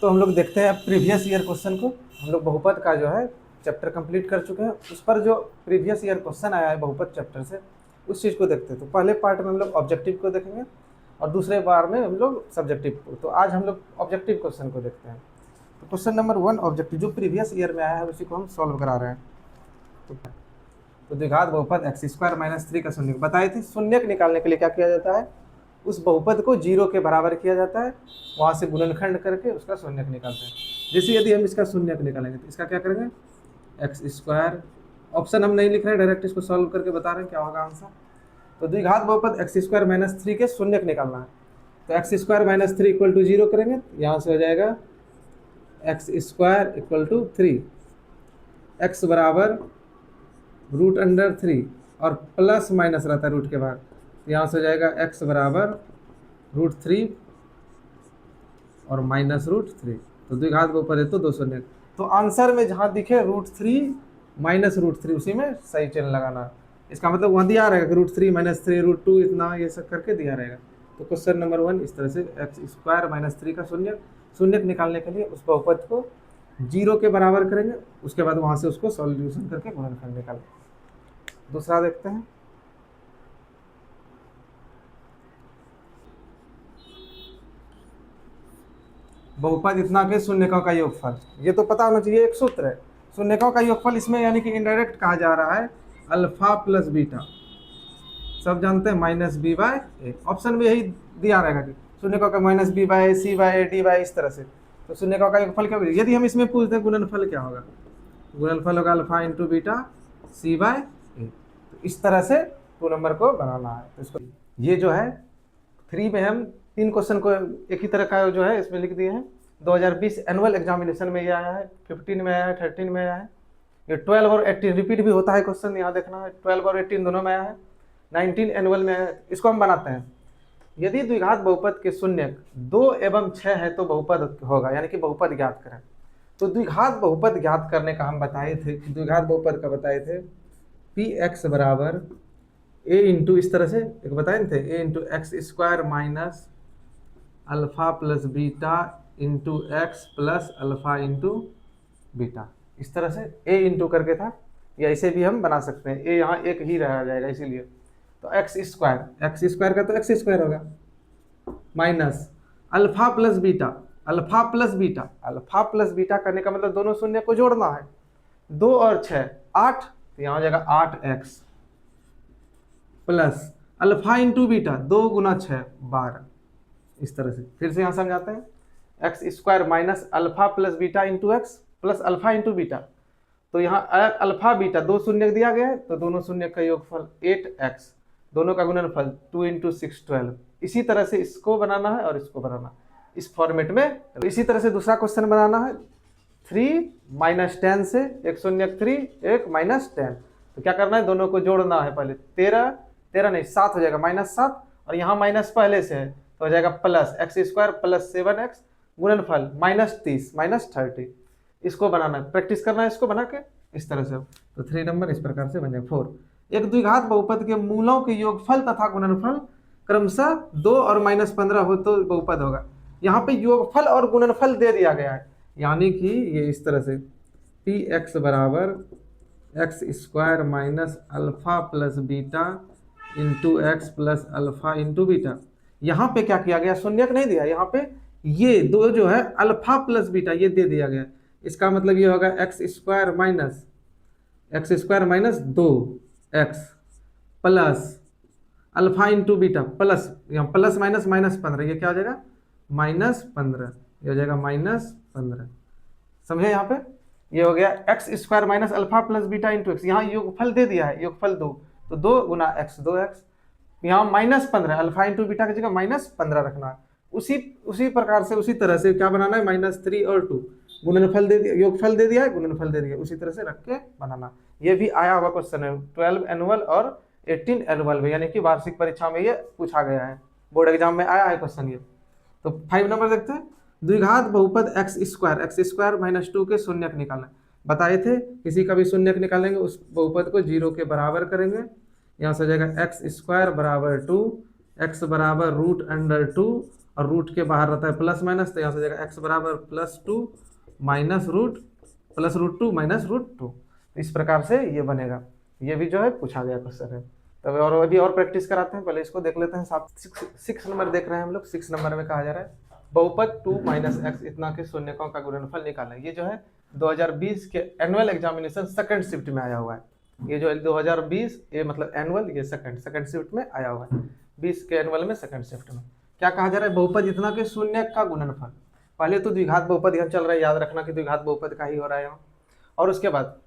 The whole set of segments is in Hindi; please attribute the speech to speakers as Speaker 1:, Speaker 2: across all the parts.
Speaker 1: तो हम लोग देखते हैं प्रीवियस ईयर क्वेश्चन को। हम लोग बहुपद का जो है चैप्टर कंप्लीट कर चुके हैं। उस पर जो प्रीवियस ईयर क्वेश्चन आया है बहुपद चैप्टर से, उस चीज़ को देखते हैं। तो पहले पार्ट में हम लोग ऑब्जेक्टिव को देखेंगे और दूसरे बार में हम लोग सब्जेक्टिव को। तो आज हम लोग ऑब्जेक्टिव क्वेश्चन को देखते हैं। तो क्वेश्चन नंबर 1 ऑब्जेक्टिव जो प्रीवियस ईयर में आया है उसी को हम सॉल्व करा रहे हैं। तो द्विघात बहुपद x² - 3 का शून्यक बताए थे। शून्यक निकालने के लिए क्या किया जाता है, उस बहुपद को 0 के बराबर किया जाता है, वहाँ से गुणनखंड करके उसका शून्यक निकालते हैं। जैसे यदि हम इसका शून्यक निकालेंगे तो इसका क्या करेंगे, x²। ऑप्शन हम नहीं लिख रहे हैं, डायरेक्ट इसको सॉल्व करके बता रहे हैं क्या होगा आंसर। तो द्विघात बहुपद x² - 3 के शून्यक निकालना है। तो x² - 3 = 0 करेंगे, यहाँ से हो जाएगा x² = 3, x बराबर √3 और प्लस माइनस रहता है रूट के बाद, तो यहाँ से हो जाएगा x बराबर √3 और -√3। तो द्विघात बहुपद है तो 2 शून्य। तो आंसर में जहाँ दिखे √3 -√3 उसी में सही चिन्ह लगाना। इसका मतलब वहाँ दिया रहेगा कि √3 - 3 √2 इतना ये सब करके दिया रहेगा। तो क्वेश्चन नंबर 1 इस तरह से x² - 3 का शून्यक निकालने के लिए उस बहुपद को 0 के बराबर करेंगे, उसके बाद वहाँ से उसको सॉल्यूशन करके गुणनखंड निकालेंगे। दूसरा देखते हैं। बहुपद इतना के शून्यकों का योगफल, ये तो पता होना चाहिए, एक सूत्र है शून्यकों का योगफल। इसमें यानी कि इनडायरेक्ट कहा जा रहा है अल्फा प्लस बीटा, सब जानते हैं -b/a। ऑप्शन में यही दिया रहेगा कि शून्यकों का -b/a, c/a, d/a, इस तरह से। तो शून्यकों का योगफल क्या होगा। यदि हम इसमें पूछते हैं गुणनफल क्या होगा, गुणनफल होगा अल्फा × बीटा c/a। तो इस तरह से 2 नंबर को बनाना है। तो इसको ये जो है 3 में हम 3 क्वेश्चन को एक ही तरह का जो है इसमें लिख दिए हैं। 2020 एनुअल एग्जामिनेशन में ये आया है, 15 में आया है, 13 में आया है। ये 12 और 18 रिपीट भी होता है क्वेश्चन, यहाँ देखना है 12 और 18 दोनों में आया है। 19 एनुअल में आया है। इसको हम बनाते हैं। यदि द्विघात बहुपद के शून्यक 2 एवं 6 है तो बहुपद होगा, यानी कि बहुपद ज्ञात करें। तो द्विघात बहुपद ज्ञात करने का हम बताए थे कि द्विघात बहुपद का बताए थे px बराबर a इंटू, इस तरह से एक बताए थे, a into x² - alpha plus beta into x plus alpha into beta. इस तरह से a इंटू करके था, या ऐसे भी हम बना सकते हैं, a यहाँ एक ही रह जाएगा इसीलिए। तो x² का तो x² होगा, minus alpha plus beta, alpha plus beta करने का मतलब दोनों शून्य को जोड़ना है। 2 और 6 8, तो यहाँ हो जाएगा 8x plus alpha into beta 2 × 6 12। इस तरह से फिर से यहाँ समझाते हैं, x² minus alpha plus beta into x plus alpha into beta. तो यहाँ अल्फा बीटा 2 शून्य दिया गया है, तो दोनों शून्य का योगफल 8x, दोनों का गुणनफल 2 × 6 12। इसी तरह से इसको बनाना है और इसको बनाना इस फॉर्मेट में। तो इसी तरह से दूसरा क्वेश्चन बनाना है। 3 - 10 से एक शून्यक 3 एक -10, तो क्या करना है, दोनों को जोड़ना है। पहले 13 नहीं 7 हो जाएगा, -7, और यहाँ माइनस पहले से है तो हो जाएगा प्लस x² प्लस 7x गुणनफल -30 -30। इसको बनाना है, प्रैक्टिस करना है इसको बना के इस तरह से। तो 3 नंबर इस प्रकार से बन जाएगा। 4 एक द्विघात बहुपद के मूलों के योगफल तथा गुणनफल क्रमशः 2 और -15 हो तो बहुपद होगा। यहाँ पे योगफल और गुणनफल दे दिया गया है, यानी कि ये इस तरह से px बराबर x² - alpha plus beta into x plus alpha into beta. यहाँ पे क्या किया गया, शून्यक नहीं दिया, यहाँ पे ये 2 जो है अल्फा प्लस बीटा ये दे दिया गया। इसका मतलब ये होगा x² - 2x plus alpha into beta plus, यहाँ प्लस माइनस -15, ये क्या हो जाएगा -15, ये हो जाएगा -15। समझे यहाँ पे, ये हो गया x² - alpha plus beta into x. यहाँ योगफल दे दिया है, योगफल 2, तो 2 × x 2x। यहाँ -15 अल्फा इंटू बीटा की जगह -15 रखना है। उसी प्रकार से उसी तरह से क्या बनाना है, -3 और 2 गुणनफल दे दिया, योगफल दे दिया है, गुणनफल दे दिया, उसी तरह से रख के बनाना। ये भी आया हुआ क्वेश्चन है 12 एनुअल और 18 एनुअल में, यानी कि वार्षिक परीक्षा में ये पूछा गया है, बोर्ड एग्जाम में आया है क्वेश्चन ये। तो 5 नंबर देखते हैं। द्विघात बहुपद x² - 2 के शून्यक निकालना बताए थे। किसी का भी शून्यक निकालेंगे उस बहुपद को 0 के बराबर करेंगे। यहाँ से हो जाएगा x² बराबर 2, x बराबर √2 और रूट के बाहर रहता है प्लस माइनस, तो यहाँ से हो जाएगा x बराबर +2 minus root plus root 2 minus root 2। इस प्रकार से ये बनेगा। ये भी जो है पूछा गया क्वेश्चन है। तो और अभी और प्रैक्टिस कराते हैं, पहले इसको देख लेते हैं। 6 नंबर देख रहे हैं हम लोग। 6 नंबर में कहा जा रहा है बहुपद 2 - x इतना के शून्यकों का गुणनफल निकालना है। ये जो है 2020 के एनुअल एग्जामिनेशन सेकंड शिफ्ट में आया हुआ है। ये जो 2020 ये मतलब एनुअल, ये सेकंड शिफ्ट में आया हुआ है। 20 के एनुअल में सेकंड शिफ्ट में क्या कहा जा रहा है, बहुपद इतना के शून्य का गुणनफल। पहले तो द्विघात बहुपद यहाँ चल रहा है, याद रखना कि द्विघात बहुपद का ही हो रहा है यहाँ। और उसके बाद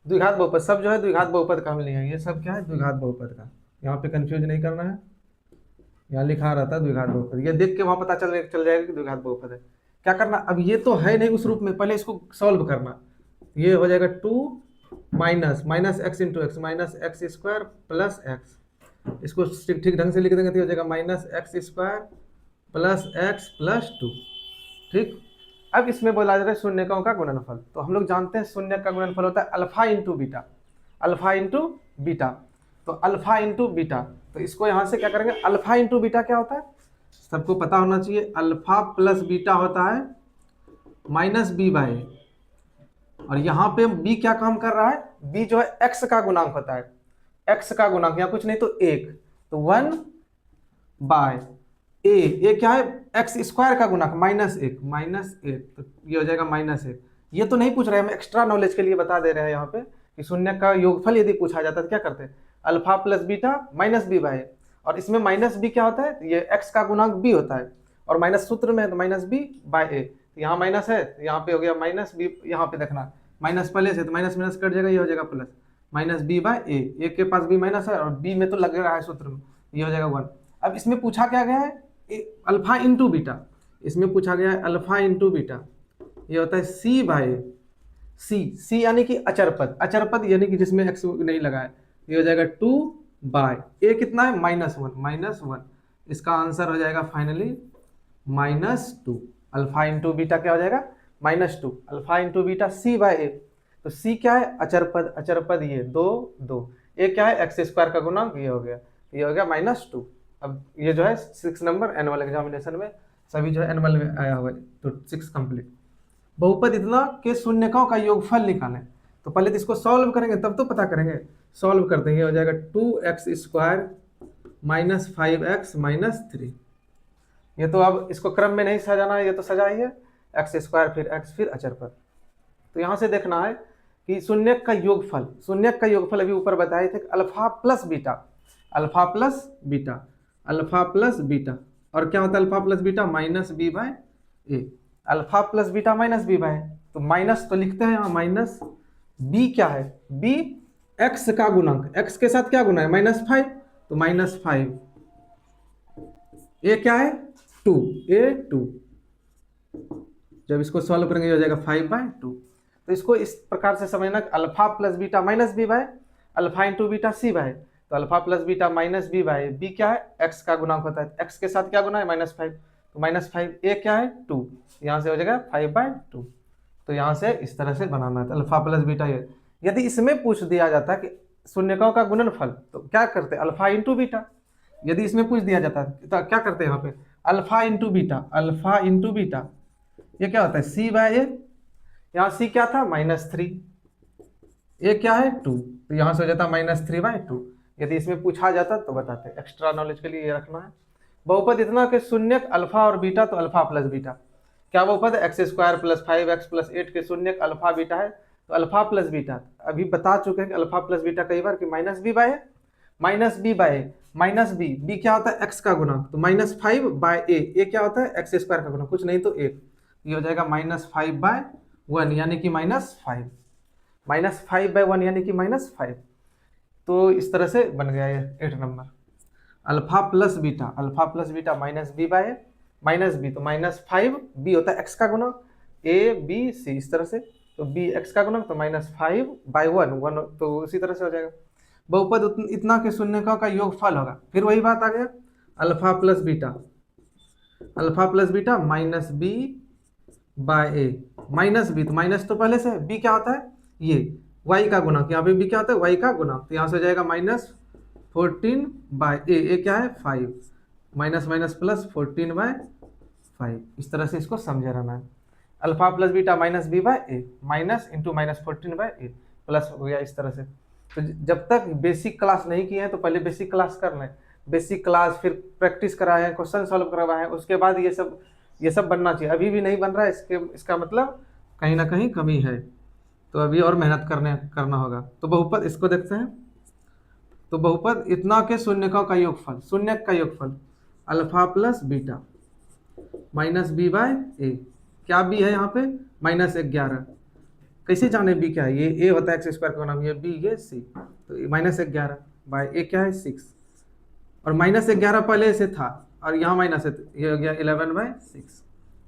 Speaker 1: द्विघात बहुपद सब जो है द्विघात बहुपद का मिल है। ये सब क्या है, द्विघात बहुपद का। यहाँ पे कंफ्यूज नहीं करना है, यहाँ लिखा रहता है द्विघात बहुपद। ये देख के वहाँ पता चल जाएगा कि द्विघात बहुपद है। क्या करना, अब ये तो है नहीं उस रूप में, पहले इसको सॉल्व करना। ये हो जाएगा 2 minus x into x minus x square plus x. इसको ठीक ढंग से लिख देंगे तो हो जाएगा -x square plus x plus 2। ठीक, अब इसमें बोला जा रहा है शून्यकों का गुणनफल। तो हम लोग जानते हैं शून्य का गुणनफल होता है alpha into beta, alpha into beta. तो अल्फा इंटू बीटा, तो इसको यहाँ से क्या करेंगे, अल्फा इंटू बीटा क्या होता है सबको पता होना चाहिए। अल्फा प्लस बीटा होता है -b/a। और यहाँ पे b क्या काम कर रहा है, b जो है x का गुणांक होता है। x का गुणांक यहाँ कुछ नहीं तो 1, तो 1/a। ये क्या है, एक्स स्क्वायर का गुणांक -1 तो ये हो जाएगा -1। ये तो नहीं पूछ रहे, हम एक्स्ट्रा नॉलेज के लिए बता दे रहे हैं यहाँ पे कि शून्य का योगफल यदि पूछा जाता है तो क्या करते हैं, अल्फा प्लस बीटा -b/a। और इसमें -b क्या होता है, ये x का गुणांक b होता है, और माइनस सूत्र में है तो -b/a। यहाँ माइनस है, यहाँ पे हो गया -b। यहाँ पे देखना माइनस पहले से, तो माइनस माइनस कट जाएगा, ये हो जाएगा प्लस -b/a। एक के पास b माइनस है और b में तो लग रहा है सूत्र में, ये हो जाएगा 1। अब इसमें पूछा क्या गया है अल्फा इंटू बीटा। इसमें पूछा गया है अल्फा इंटू बीटा, ये होता है c यानी कि अचर पद यानी कि जिसमें x नहीं लगा है। ये हो जाएगा 2/a कितना है -1। इसका आंसर हो जाएगा फाइनली -2। अल्फा इंटू बीटा क्या हो जाएगा -2, अल्फा इंटू बीटा c/a। तो c क्या है, अचर पद ये 2। a क्या है, x स्क्वायर का गुणांक, ये हो गया -2। अब ये जो है 6 नंबर एनुअल एग्जामिनेशन में सभी जो है एनुअल में आया हुआ है। तो 6 कंप्लीट। बहुपद इतना के शून्यकों का योगफल निकालें। तो पहले तो इसको सॉल्व करेंगे तब तो पता करेंगे। सॉल्व करते हैं, ये हो जाएगा 2x स्क्वायर -5x -3। ये तो अब इसको क्रम में नहीं सजाना है, ये तो सजा ही है, x स्क्वायर फिर x फिर अचर पद। तो यहाँ से देखना है कि शून्यक का योगफल अभी ऊपर बताए थे अल्फा प्लस बीटा। और क्या होता है alpha plus beta, -b/a। Alpha plus beta -b/a, तो माइनस तो लिखते हैं यहाँ माइनस b क्या है, b x का गुणांक, x के साथ क्या गुना है -5, तो -5। a क्या है 2। जब इसको सॉल्व करेंगे हो जाएगा 5/2। तो इसको इस प्रकार से समझना alpha plus beta -b/a, alpha into beta c/a। तो alpha plus beta -b/a, b क्या है x का गुणांक होता है, x के साथ क्या गुना है -5, तो -5। a क्या है 2, यहाँ से हो जाएगा 5/2। तो यहाँ से इस तरह से बनाना है अल्फा प्लस बीटा। ये यदि इसमें पूछ दिया जाता है कि शून्यकों का गुणनफल, तो क्या करते हैं अल्फा इंटू बीटा। यदि इसमें पूछ दिया जाता है तो क्या करते हैं यहाँ पे अल्फा इंटू बीटा। ये क्या होता है c/a। यहाँ c क्या था -3, a क्या है 2, तो यहाँ से हो जाता -3/2। यदि इसमें पूछा जाता तो बताते, एक्स्ट्रा नॉलेज के लिए ये रखना है। बहुपद इतना के शून्यक अल्फा और बीटा, तो अल्फा प्लस बीटा क्या बहुपद है, x² + 5x + 8 के शून्यक अल्फा बीटा है, तो अल्फा प्लस बीटा। अभी बता चुके हैं कि अल्फा प्लस बीटा कई बार कि -b/a, b क्या होता है x का गुणांक, तो -5/a, a क्या होता है x² का गुणांक, कुछ नहीं तो 1। ये हो जाएगा -5/1 यानी कि -5, -5/1 यानी कि -5। तो इस तरह से बन गया ये 8 number. Alpha plus beta -b/a, -b तो -5, b होता है x का गुणक, a b c इस तरह से, तो b x का गुणक तो -5/1 तो उसी तरह से हो जाएगा। बहुपद इतना के शून्यकों का योगफल होगा, फिर वही बात आ गया alpha plus beta -b/a, -b तो माइनस तो पहले से, b क्या होता है ये y का गुणक, यहाँ पे b क्या होता है y का गुणक, तो यहाँ से हो जाएगा -14/a, a क्या है 5, माइनस प्लस 14/5 5। इस तरह से इसको समझे रहना है। Alpha plus beta minus B by A, minus into minus 14 by A, plus हो गया इस तरह से। तो जब तक बेसिक क्लास नहीं किए हैं तो पहले बेसिक क्लास कर लें, बेसिक क्लास फिर प्रैक्टिस कराए हैं, क्वेश्चन सॉल्व करवाए हैं, उसके बाद ये सब बनना चाहिए। अभी भी नहीं बन रहा है, इसका मतलब कहीं ना कहीं कमी है, तो अभी और मेहनत करना होगा। तो बहुपद इसको देखते हैं। तो बहुपद इतना के शून्यकों का योगफल, शून्यक का योगफल alpha plus beta minus B by A, क्या बी है यहाँ पे -11। कैसे जाने बी क्या है, ये ए होता है एक्स स्क्वायर का नाम, ये बी ये सी, तो -11 बाय ए क्या है 6, और -11 पहले से था और यहाँ माइनस है, तो ये हो गया 11/6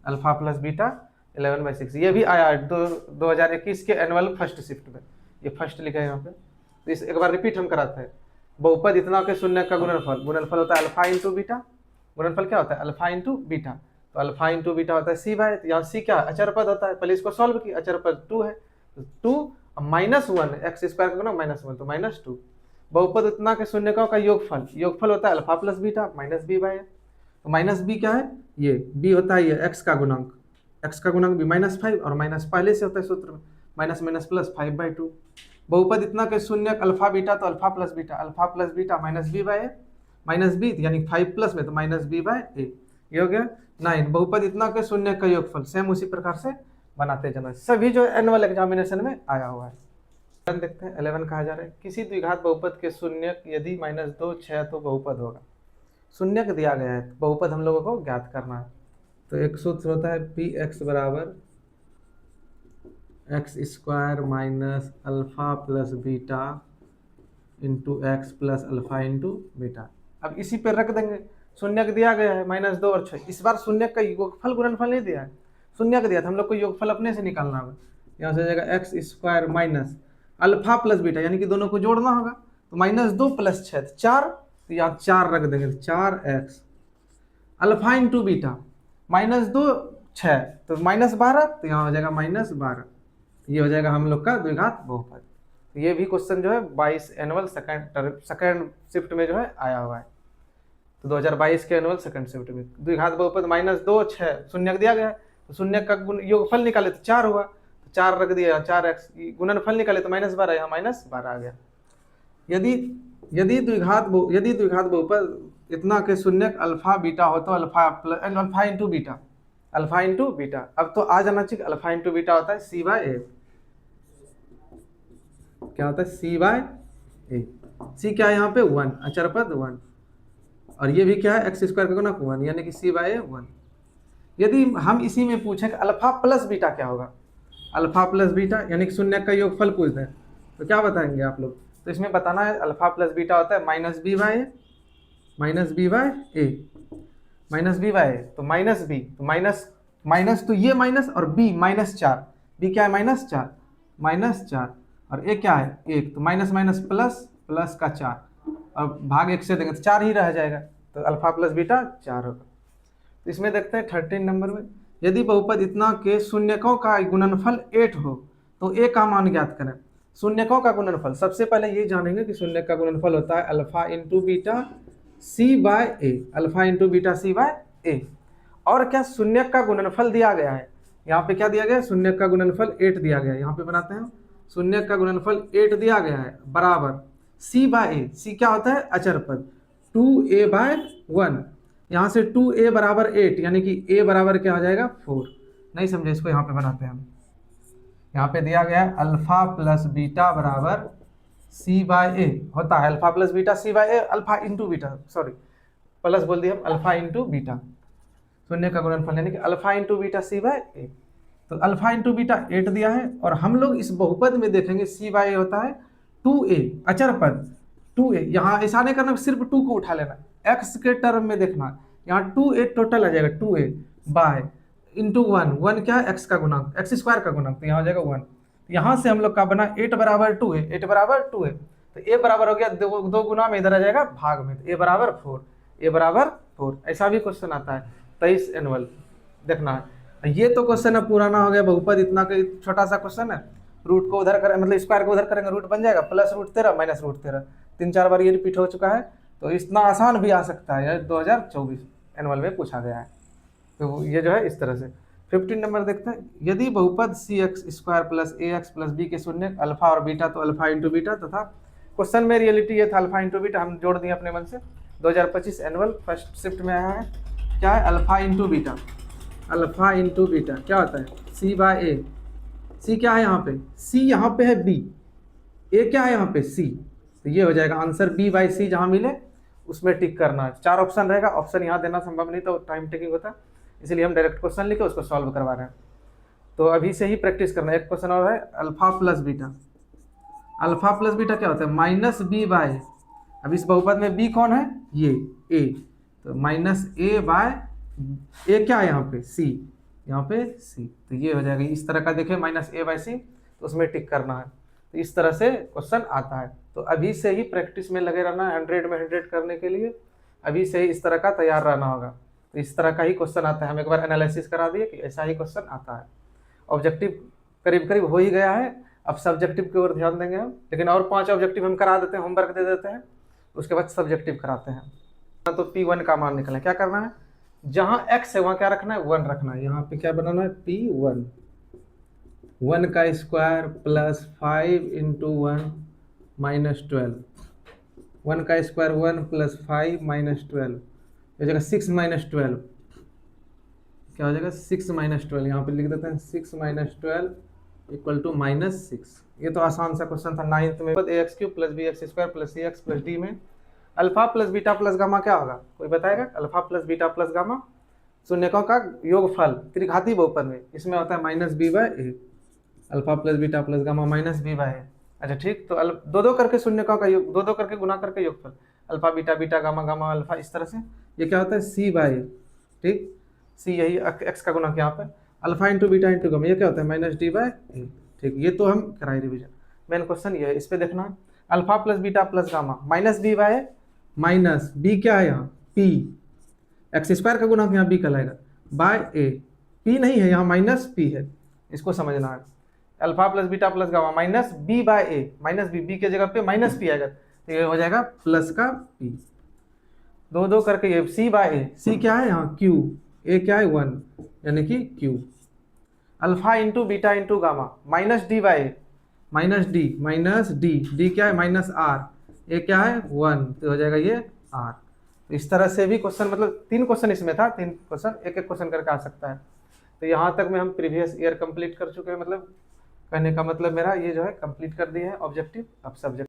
Speaker 1: अल्फा प्लस बीटा 11/6। ये भी आया 2021 के एनुअल फर्स्ट शिफ्ट में, ये फर्स्ट लिखा है यहाँ पे। तो इस एक बार रिपीट हम कराते हैं। बहुपद इतना के शून्य का गुणनफल, गुणनफल होता है अल्फा इंटू बीटा, गुणनफल क्या होता है अल्फा इंटू बीटा, तो अल्फा इंटू बीटा होता है सी बाय, तो यहाँ सी क्या अचर पद होता है, पहले इसको सॉल्व किया, अचर पद 2 है, तो 2 -1 एक्स स्क्वायर का गुना -1 तो -2। बहुपद इतना के शून्यकों का योगफल, योगफल होता है alpha plus beta minus B by, तो माइनस बी क्या है, ये बी होता है ये एक्स का गुणांक, एक्स का गुणांक भी -5, और माइनस पहले से होता है सूत्र में, माइनस माइनस प्लस 5/2। बहुपद इतना के शून्यक अल्फा बीटा, तो alpha plus beta minus B by, minus b यानी 5 प्लस में तो माइनस बी बाय ए, ये हो गया 9। बहुपद इतना के शून्य का योगफल सेम उसी प्रकार से बनाते जाना, सभी जो एनुअल एग्जामिनेशन में आया हुआ है। देखते हैं 11 कहा जा रहा है, किसी द्विघात बहुपद के शून्यक यदि -2 6 तो बहुपद होगा। शून्यक दिया गया है, बहुपद हम लोगों को ज्ञात करना है। तो एक सूत्र होता है पी एक्स बराबर x square minus alpha plus beta into x plus alpha into beta. अब इसी पे रख देंगे, शून्यक दिया गया है -2 और 6, इस बार शून्यक का योगफल गुणनफल नहीं दिया है, शून्यक दिया था, हम लोग को योगफल अपने से निकालना होगा। यहाँ से जाएगा x square minus alpha plus beta, यानी कि दोनों को जोड़ना होगा, तो -2 प्लस 6 4, तो यहाँ 4 रख देंगे, 4x अल्फा इंटू बीटा -2 6 तो -12, तो यहाँ हो जाएगा -12, ये हो जाएगा हम लोग का द्विघात बहुपद। तो ये भी क्वेश्चन जो है 22 एनुअल सेकंड शिफ्ट में जो है आया हुआ है, तो 2022 के एनुअल सेकंड शिफ्ट में द्विघात बहुपद -2 6 शून्यक दिया गया है, तो शून्यक का योगफल निकाले तो 4 हुआ, तो 4 रख दिया, 4x गुणनफल निकाले तो -12, यहाँ -12 आ गया। यदि द्विघात बहुपद इतना के शून्यक अल्फा बीटा हो तो अल्फा इंटू बीटा, अब तो आ जाना चाहिए, अल्फा इंटू बीटा होता है सी बाय ए, क्या होता है सी बाय ए, सी क्या है यहाँ पे 1 अचर पद 1, और ये भी क्या है एक्स स्क्वायर का गुणक 1, यानी कि सी बाय ए 1। यदि हम इसी में पूछें कि अल्फा प्लस बीटा क्या होगा, अल्फा प्लस बीटा यानी कि शून्य का योगफल पूछ दें तो क्या बताएंगे आप लोग, तो इसमें बताना है अल्फा प्लस बीटा होता है माइनस बी बाय ए, तो माइनस बी, तो माइनस तो ये माइनस और बी -4, बी क्या है -4 और ए क्या है 1, तो माइनस माइनस प्लस का 4 और भाग 1 से देंगे तो 4 ही रह जाएगा, तो अल्फा प्लस बीटा 4 होगा। तो इसमें देखते हैं 13 नंबर में, यदि बहुपद इतना के शून्यकों का गुणनफल 8 हो तो ए का मान ज्ञात करें। शून्यकों का गुणनफल, सबसे पहले ये जानेंगे कि शून्य का गुणनफल होता है alpha into beta C by A, alpha into beta C by ए। और क्या शून्यक का गुणनफल दिया गया है, यहाँ पे क्या दिया गया है, शून्यक का गुणनफल 8 दिया गया है, यहाँ पे बनाते हैं शून्यक का गुणनफल 8 दिया गया है बराबर सी बाय ए, सी क्या होता है अचर पद 2a/1, यहाँ से 2a बराबर 8 यानी कि a बराबर क्या हो जाएगा 4। नहीं समझे इसको, यहाँ पे बनाते हैं हम, यहाँ पे दिया गया है अल्फा प्लस बीटा बराबर सी बाय ए होता है, alpha plus beta C by A, alpha into beta, sorry plus बोल दिया हम, अल्फा इंटू बीटा, शून्य का गुणनफल यानी कि alpha into beta C by ए। तो अल्फा इंटू बीटा 8 दिया है, और हम लोग इस बहुपद में देखेंगे सी बाय ए होता है 2a अचर पद 2a, यहाँ ऐसा नहीं करना सिर्फ 2 को उठा लेना, x के टर्म में देखना, यहाँ 2a टोटल आ जाएगा 2a बाय इंटू 1 क्या है एक्स का गुणांक, एक्स स्क्वायर का गुणांक, तो यहाँ हो जाएगा 1। यहाँ से हम लोग का बना 8 बराबर 2a, 8 बराबर 2a, तो a बराबर हो गया 2 गुना में इधर आ जाएगा भाग में, तो a बराबर 4, ऐसा भी क्वेश्चन आता है 23 एनुअल देखना है। ये तो क्वेश्चन है पुराना हो गया, बहुपद इतना का छोटा सा क्वेश्चन है, रूट को उधर करें मतलब स्क्वायर को उधर करेंगे रूट बन जाएगा +√13 -√13, 3-4 बार ये रिपीट हो चुका है, तो इतना आसान भी आ सकता है, 2024 एनुअल में पूछा गया है। तो ये जो है इस तरह से। 15 नंबर देखते हैं, यदि बहुपद सी एक्स स्क्वायर प्लस ए एक्स प्लस बी के शून्य अल्फा और बीटा तो अल्फा इंटू बीटा तथा क्वेश्चन में रियलिटी ये था अल्फा इंटू बीटा, हम जोड़ दिए अपने मन से। 2025 एनुअल फर्स्ट शिफ्ट में आया है, क्या है alpha into beta. Alpha into beta क्या होता है सी बाय ए। सी क्या है यहाँ पे, सी यहाँ पे है बी, ए क्या है यहाँ पे सी, तो ये हो जाएगा आंसर बी बाई सी, जहाँ मिले उसमें टिक करना है। 4 ऑप्शन रहेगा, ऑप्शन यहाँ देना संभव नहीं तो टाइम टेकिंग होता है, इसलिए हम डायरेक्ट क्वेश्चन लिखे उसको सॉल्व करवा रहे हैं। तो अभी से ही प्रैक्टिस करना है। एक क्वेश्चन और है alpha plus beta. Alpha plus beta क्या होता है माइनस बी बाय, अब इस बहुपद में बी कौन है ये ए, तो माइनस ए बाय ए क्या है यहाँ पे सी, यहाँ पे सी, तो ये हो जाएगा इस तरह का। देखिए माइनस ए बाय सी, तो उसमें टिक करना है। तो इस तरह से क्वेश्चन आता है। तो अभी से ही प्रैक्टिस में लगे रहना है, 100 में 100 करने के लिए अभी से ही इस तरह का तैयार रहना होगा। तो इस तरह का ही क्वेश्चन आता है, हम एक बार एनालिसिस करा दिए कि ऐसा ही क्वेश्चन आता है। ऑब्जेक्टिव करीब करीब हो ही गया है, अब सब्जेक्टिव की ओर ध्यान देंगे हम, लेकिन और 5 ऑब्जेक्टिव हम करा देते हैं, होमवर्क दे देते हैं, उसके बाद सब्जेक्टिव कराते हैं। तो P1 का मान निकलना, क्या करना है, जहाँ x है वहाँ क्या रखना है 1 रखना है। यहाँ पे क्या बनाना है P1, 1 का स्क्वायर प्लस 5 इंटू 1 माइनस 12, 1 का स्क्वायर 1 प्लस 5 माइनस 12, हो जाएगा 6 माइनस 12, क्या हो जाएगा 6 माइनस 12, यहाँ पे लिख देते हैं 6 माइनस 12 इक्वल टू माइनस 6। ये तो आसान सा क्वेश्चन था 9th में। A X cube plus B X square plus C X plus D में alpha plus beta plus gamma क्या होगा, कोई बताएगा। Alpha plus beta plus gamma शून्यकों का योगफल त्रिघाती बहुपद में, इसमें होता है minus B by A. Alpha plus beta plus gamma minus B by A. अच्छा ठीक, तो दो दो करके शून्यकों का योग, दो दो करके गुना करके योगफल, alpha beta beta gamma gamma alpha, इस तरह से। ये क्या होता है सी बाय ए, ठीक, सी यही एक्स का गुना यहाँ पर, alpha into beta into gamma, ये क्या होता है माइनस डी बाय ए। ठीक, ये तो हम कराए रिविजन। मेन क्वेश्चन ये है, इस पे देखना है alpha plus beta plus gamma minus B by minus b क्या है यहाँ पी, एक्स स्क्वायर का गुना यहाँ बी कहलाएगा बाय ए, पी नहीं है यहाँ माइनस पी है, इसको समझना है। Alpha plus beta plus gamma minus B by A, minus B, B के जगह पे माइनस पी आएगा, तो ये हो जाएगा प्लस का पी। दो दो करके ये सी बाय ए, सी क्या है यहाँ क्यू, ए क्या है 1 यानी कि Q. Alpha into beta into gamma minus D by A, minus D minus D, D क्या है माइनस आर, ए क्या है 1, तो हो जाएगा ये आर। तो इस तरह से भी क्वेश्चन, मतलब 3 क्वेश्चन इसमें था, 3 क्वेश्चन एक एक क्वेश्चन करके आ सकता है। तो यहाँ तक में हम प्रीवियस ईयर कंप्लीट कर चुके हैं, मतलब कहने का मतलब मेरा ये जो है कंप्लीट कर दिए हैं ऑब्जेक्टिव। अब सब्जेक्ट